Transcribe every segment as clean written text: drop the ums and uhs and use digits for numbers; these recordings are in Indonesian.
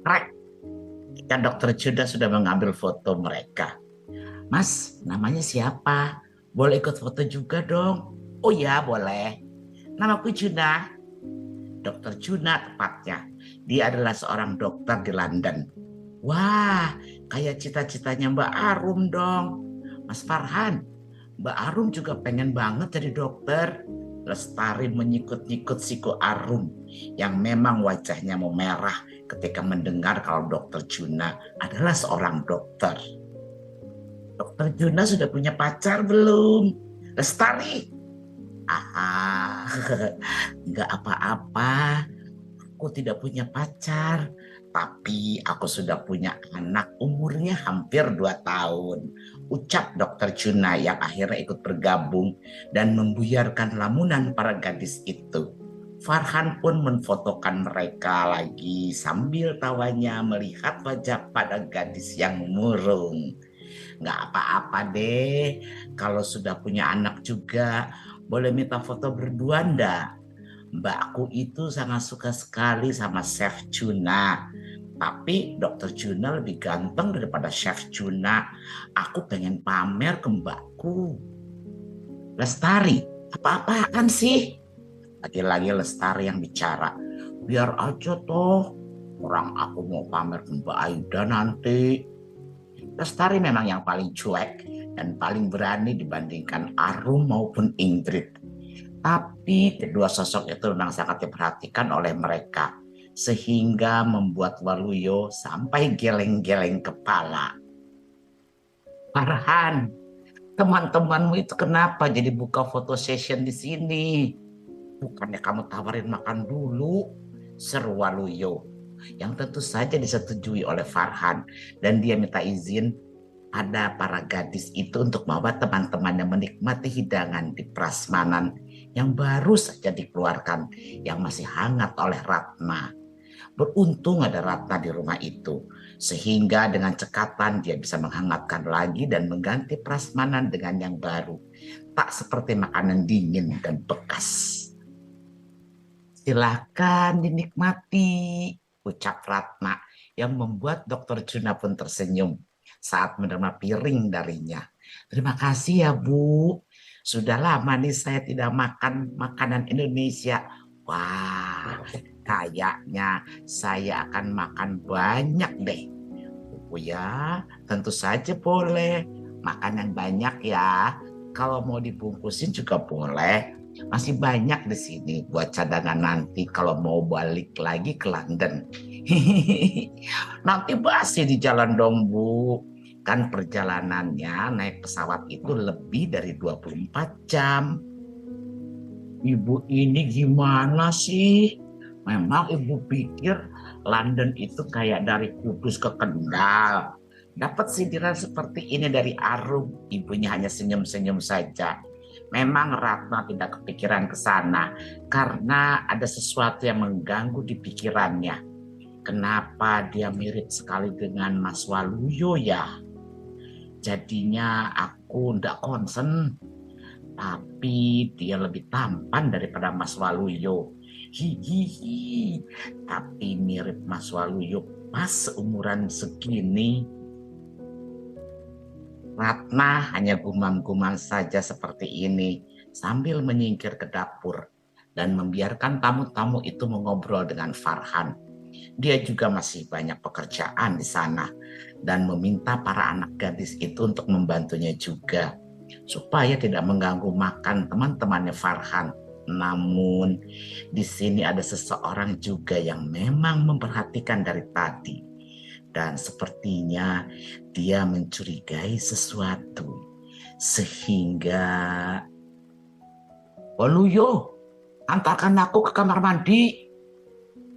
Krek, kan dokter Juda sudah mengambil foto mereka. Mas, namanya siapa? Boleh ikut foto juga dong. Oh ya, boleh. Namaku Juna. Dokter Juna tepatnya. Dia adalah seorang dokter di London. Wah, kayak cita-citanya Mbak Arum dong. Mas Farhan, Mbak Arum juga pengen banget jadi dokter. Lestari menyikut-nyikut siku Arum yang memang wajahnya memerah ketika mendengar kalau dokter Juna adalah seorang dokter. Dokter Juna sudah punya pacar belum? Lestari? Ah, nggak apa-apa. Aku tidak punya pacar, tapi aku sudah punya anak umurnya hampir 2 tahun. Ucap dokter Juna yang akhirnya ikut bergabung dan membuyarkan lamunan para gadis itu. Farhan pun menfotokan mereka lagi sambil tawanya melihat wajah pada gadis yang murung. Nggak apa-apa deh, kalau sudah punya anak juga, boleh minta foto berdua ndak? Mbakku itu sangat suka sekali sama Chef Juna. Tapi dokter Juna lebih ganteng daripada Chef Juna. Aku pengen pamer ke mbakku. Lestari, apa-apaan sih? Lagi-lagi Lestari yang bicara. Biar aja toh, orang aku mau pamer ke Mbak Aida nanti. Lestari memang yang paling cuek dan paling berani dibandingkan Arum maupun Ingrid. Tapi kedua sosok itu memang sangat diperhatikan oleh mereka, sehingga membuat Waluyo sampai geleng-geleng kepala. Farhan, teman-temanmu itu kenapa jadi buka foto session di sini? Bukannya kamu tawarin makan dulu, seru Waluyo. Yang tentu saja disetujui oleh Farhan, dan dia minta izin ada para gadis itu untuk membawa teman-temannya menikmati hidangan di prasmanan yang baru saja dikeluarkan, yang masih hangat oleh Ratna. Beruntung ada Ratna di rumah itu, sehingga dengan cekatan dia bisa menghangatkan lagi dan mengganti prasmanan dengan yang baru, tak seperti makanan dingin dan bekas. Silakan dinikmati, ucap Ratna yang membuat dokter Juna pun tersenyum saat menerima piring darinya. Terima kasih ya Bu, sudah lama nih saya tidak makan makanan Indonesia. Wah, kayaknya saya akan makan banyak deh. Oh ya, tentu saja boleh. Makan yang banyak ya. Kalau mau dibungkusin juga boleh. Masih banyak di sini buat cadangan nanti kalau mau balik lagi ke London. Nanti basi di jalan dong, Bu. Kan perjalanannya naik pesawat itu lebih dari 24 jam. Ibu ini gimana sih? Memang ibu pikir London itu kayak dari Kudus ke Kendal. Dapat sindiran seperti ini dari Arum, ibunya hanya senyum-senyum saja. Memang Ratna tidak kepikiran ke sana karena ada sesuatu yang mengganggu di pikirannya. Kenapa dia mirip sekali dengan Mas Waluyo ya? Jadinya aku ndak konsen, tapi dia lebih tampan daripada Mas Waluyo. Hihihi, tapi mirip Mas Waluyo pas seumuran segini. Ratna hanya gumam-gumam saja seperti ini sambil menyingkir ke dapur dan membiarkan tamu-tamu itu mengobrol dengan Farhan. Dia juga masih banyak pekerjaan di sana dan meminta para anak gadis itu untuk membantunya juga supaya tidak mengganggu makan teman-temannya Farhan. Namun di sini ada seseorang juga yang memang memperhatikan dari tadi dan sepertinya dia mencurigai sesuatu sehingga Waluyo, antarkan aku ke kamar mandi.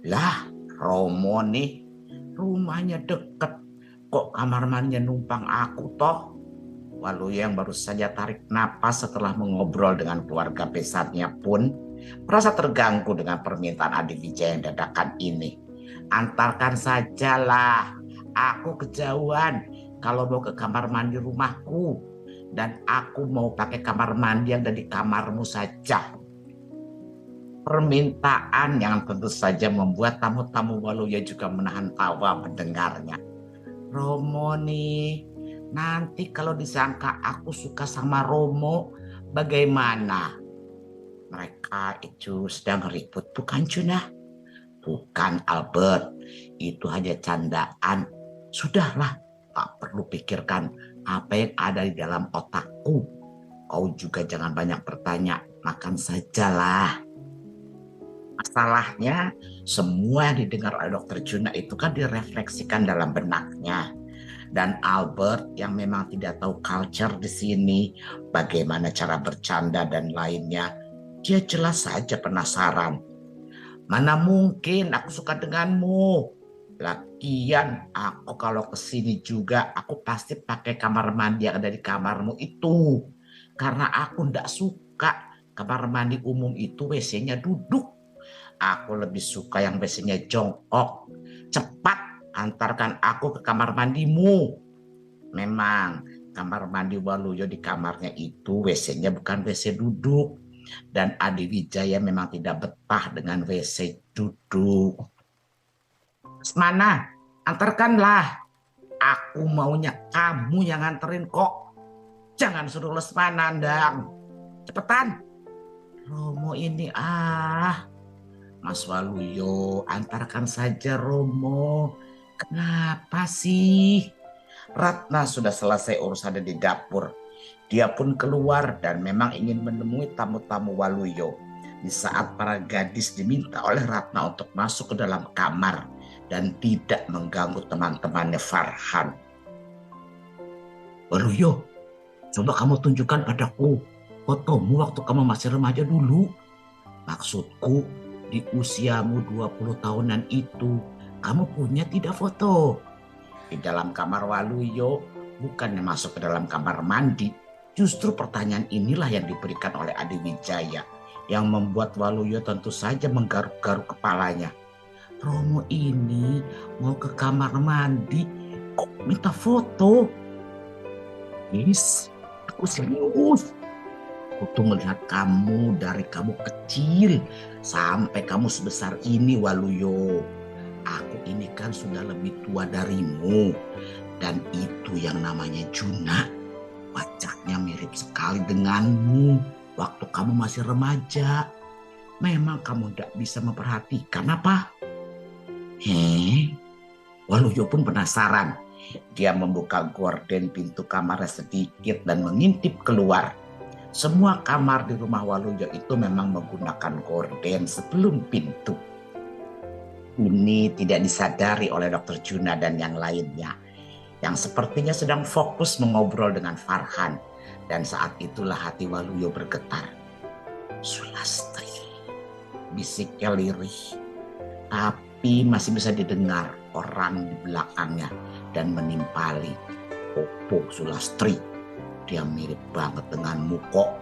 Lah, Romo nih, rumahnya deket. Kok kamar mandinya numpang aku toh? Waluyo yang baru saja tarik napas setelah mengobrol dengan keluarga besarnya pun merasa terganggu dengan permintaan Adi Wijaya yang dadakan ini. Antarkan sajalah, aku kejauhan kalau mau ke kamar mandi rumahku. Dan aku mau pakai kamar mandi yang ada di kamarmu saja. Permintaan yang tentu saja membuat tamu-tamu Waluyo juga menahan tawa mendengarnya. Romo nih, nanti kalau disangka aku suka sama Romo, bagaimana? Mereka itu sedang ribut, bukan Juna? Bukan Albert, itu hanya candaan. Sudahlah, tak perlu pikirkan apa yang ada di dalam otakku. Kau juga jangan banyak bertanya, makan sajalah. Masalahnya, semua yang didengar oleh Dr. Juna itu kan direfleksikan dalam benaknya. Dan Albert yang memang tidak tahu culture di sini, bagaimana cara bercanda dan lainnya, dia jelas saja penasaran. Mana mungkin aku suka denganmu? Lagian aku kalau kesini juga aku pasti pakai kamar mandi yang ada di kamarmu itu. Karena aku ndak suka kamar mandi umum itu WC-nya duduk. Aku lebih suka yang WC-nya jongkok. Cepat antarkan aku ke kamar mandimu. Memang kamar mandi Waluyo di kamarnya itu WC-nya bukan WC duduk. Dan Adi Wijaya memang tidak betah dengan WC duduk. Mana? Antarkanlah. Aku maunya kamu yang nganterin kok. Jangan suruh Lesmana, Ndang. Cepetan. Romo ini Mas Waluyo, antarkan saja Romo. Kenapa sih? Ratna sudah selesai urusannya di dapur. Dia pun keluar dan memang ingin menemui tamu-tamu Waluyo. Di saat para gadis diminta oleh Ratna untuk masuk ke dalam kamar dan tidak mengganggu teman-temannya Farhan. Waluyo, coba kamu tunjukkan padaku fotomu waktu kamu masih remaja dulu. Maksudku, di usiamu 20 tahunan itu, kamu punya tidak foto? Di dalam kamar Waluyo, bukannya masuk ke dalam kamar mandi. Justru pertanyaan inilah yang diberikan oleh Adi Wijaya, yang membuat Waluyo tentu saja menggaruk-garuk kepalanya. Romo ini mau ke kamar mandi, kok minta foto? Yes, aku serius. Aku tuh melihat kamu dari kamu kecil sampai kamu sebesar ini, Waluyo. Aku ini kan sudah lebih tua darimu. Dan itu yang namanya Juna. Wajahnya mirip sekali denganmu waktu kamu masih remaja. Memang kamu tidak bisa memperhatikan apa? Waluyo pun penasaran. Dia membuka gorden pintu kamarnya sedikit dan mengintip keluar. Semua kamar di rumah Waluyo itu memang menggunakan gorden sebelum pintu. Ini tidak disadari oleh Dr. Juna dan yang lainnya, yang sepertinya sedang fokus mengobrol dengan Farhan. Dan saat itulah hati Waluyo bergetar. Sulastri, bisiknya lirih, tapi masih bisa didengar orang di belakangnya dan menimpali. Opo Sulastri, dia mirip banget denganmu kok.